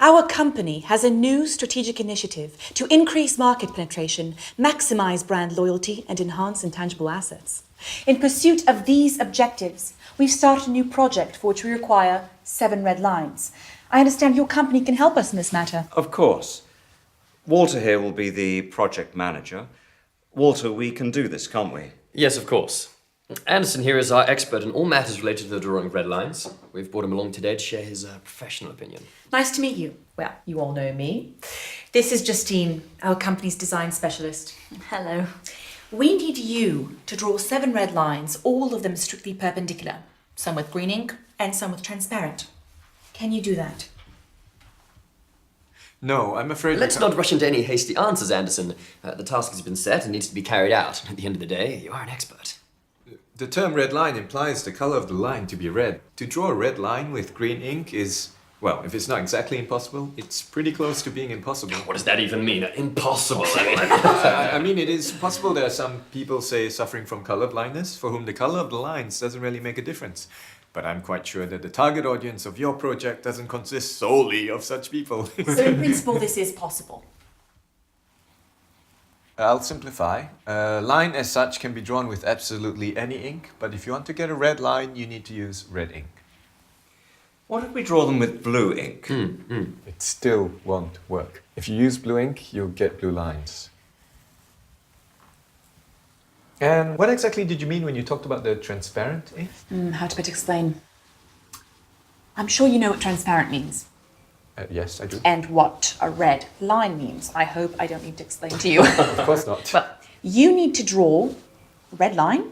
Our company has a new strategic initiative to increase market penetration, maximize brand loyalty, and enhance intangible assets. In pursuit of these objectives, we've started a new project for which we require 7 red lines. I understand your company can help us in this matter. Of course. Walter here will be the project manager. Walter, we can do this, can't we? Yes, of course. Anderson here is our expert in all matters related to the drawing of red lines. We've brought him along today to share his professional opinion. Nice to meet you. Well, you all know me. This is Justine, our company's design specialist. Hello. We need you to draw 7 red lines, all of them strictly perpendicular, some with green ink and some with transparent. Can you do that? No, I'm afraid... Let's not rush into any hasty answers, Anderson. The task has been set and needs to be carried out. At the end of the day, you are an expert. The term red line implies the color of the line to be red. To draw a red line with green ink is, well, if it's not exactly impossible, it's pretty close to being impossible. What does that even mean? Impossible. I mean, it is possible there are some people, say, suffering from color blindness, for whom the color of the lines doesn't really make a difference. But I'm quite sure that the target audience of your project doesn't consist solely of such people. So in principle, this is possible. I'll simplify. A line as such can be drawn with absolutely any ink, but if you want to get a red line, you need to use red ink. What if we draw them with blue ink? It still won't work. If you use blue ink, you'll get blue lines. And what exactly did you mean when you talked about the transparent ink? How to better explain? I'm sure you know what transparent means. Yes, I do. And what a red line means. I hope I don't need to explain to you. Of course not. Well, you need to draw a red line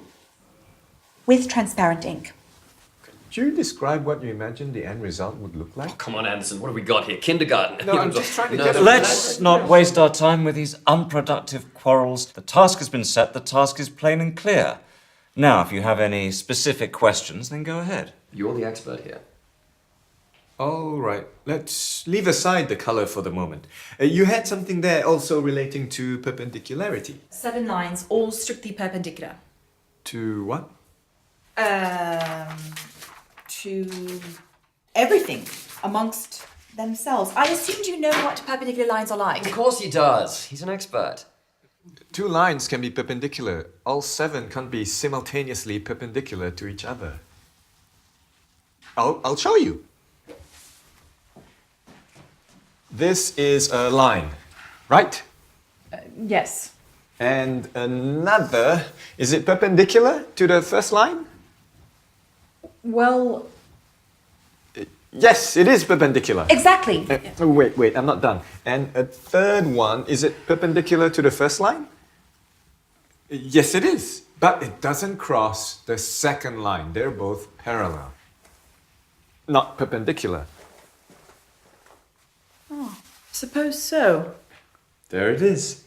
with transparent ink. Could you describe what you imagine the end result would look like? Oh, come on, Anderson. What have we got here? Kindergarten. No, I'm just trying to get a... Let's not waste our time with these unproductive quarrels. The task has been set, the task is plain and clear. Now, if you have any specific questions, then go ahead. You're the expert here. All right, let's leave aside the color for the moment. You had something there also relating to perpendicularity. 7 lines, all strictly perpendicular. To what? To everything amongst themselves. I assumed you know what perpendicular lines are like. Of course he does. He's an expert. 2 lines can be perpendicular. All 7 can't be simultaneously perpendicular to each other. I'll show you. This is a line, right? Yes. And another, is it perpendicular to the first line? Well, Yes, it is perpendicular. exactly. Wait, I'm not done. And a third one, is it perpendicular to the first line? Yes, it is. But it doesn't cross the second line. They're both parallel. Not perpendicular. Suppose so. There it is.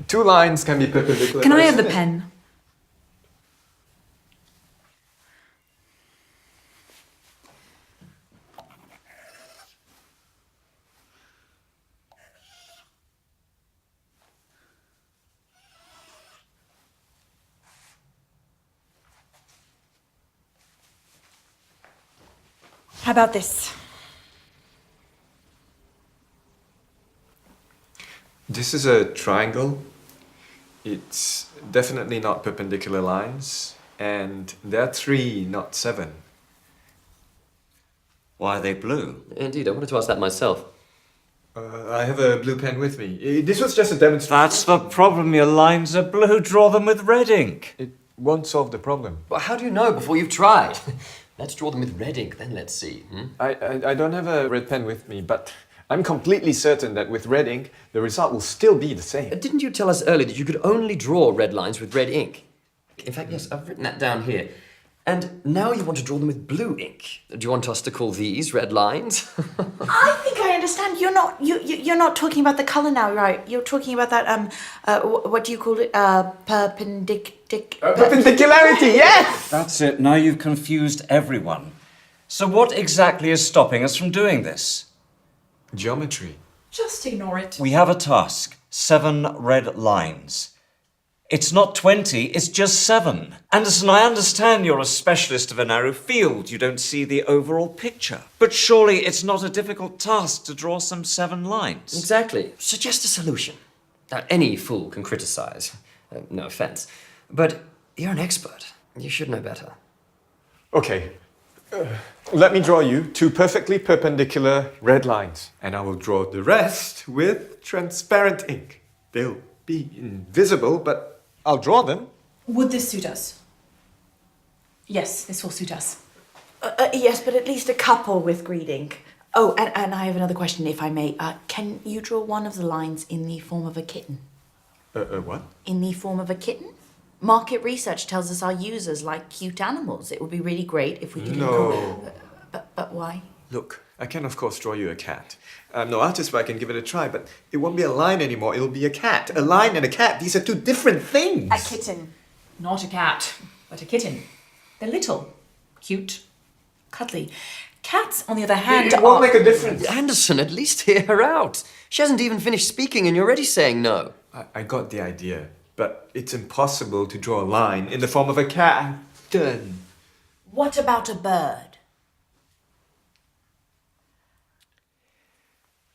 2 lines can be perpendicular. Can I have the isn't it? pen? How about this? This is a triangle. It's definitely not perpendicular lines. And there are 3, not 7. Why are they blue? Indeed, I wanted to ask that myself. I have a blue pen with me. This was just a demonstration. That's the problem, your lines are blue. Draw them with red ink. It won't solve the problem. Well, how do you know before you've tried? Let's draw them with red ink, then let's see. I don't have a red pen with me, but I'm completely certain that with red ink, the result will still be the same. Didn't you tell us earlier that you could only draw red lines with red ink? In fact, yes, I've written that down here. And now you want to draw them with blue ink. Do you want us to call these red lines? I think I understand. You're not talking about the color now, right? You're talking about that what do you call it? Perpendicularity, yes! That's it. Now you've confused everyone. So what exactly is stopping us from doing this? Geometry. Just ignore it. We have a task. 7 red lines. It's not 20, it's just 7. Anderson, I understand you're a specialist of a narrow field. You don't see the overall picture. But surely it's not a difficult task to draw some 7 lines. Exactly. Suggest a solution. Now, any fool can criticize. No offense. But you're an expert. You should know better. Okay. Let me draw you 2 perfectly perpendicular red lines, and I will draw the rest with transparent ink. They'll be invisible, but I'll draw them. Would this suit us? Yes, this will suit us. Yes, but at least a couple with green ink. Oh, and I have another question, if I may. Can you draw one of the lines in the form of a kitten? What? In the form of a kitten? Market research tells us our users like cute animals. It would be really great if we could... No. But why? Look, I can of course draw you a cat. I'm no artist, but I can give it a try, but it won't be a line anymore, it'll be a cat. A line and a cat, these are 2 different things. A kitten. Not a cat, but a kitten. They're little, cute, cuddly. Cats, on the other hand, It won't make a difference. Anderson, at least hear her out. She hasn't even finished speaking and you're already saying no. I got the idea, but it's impossible to draw a line in the form of a cat. I'm done. What about a bird?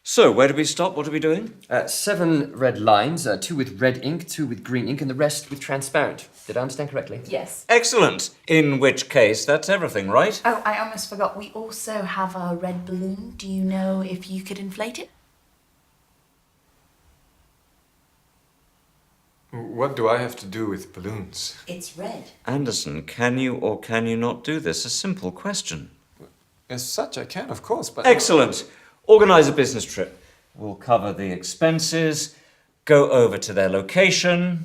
So, where do we stop? What are we doing? 7 red lines, 2 with red ink, 2 with green ink, and the rest with transparent. Did I understand correctly? Yes. Excellent. In which case, that's everything, right? Oh, I almost forgot. We also have a red balloon. Do you know if you could inflate it? What do I have to do with balloons? It's red. Anderson, can you or can you not do this? A simple question. As such, I can, of course, but... Excellent. Organise a business trip. We'll cover the expenses, go over to their location,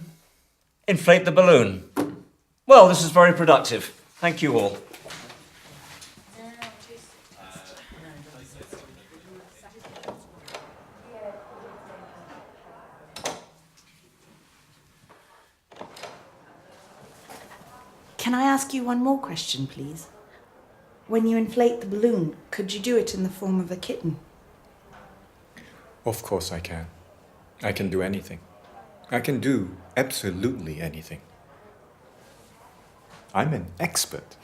inflate the balloon. Well, this is very productive. Thank you all. Can I ask you one more question, please? When you inflate the balloon, could you do it in the form of a kitten? Of course I can. I can do anything. I can do absolutely anything. I'm an expert.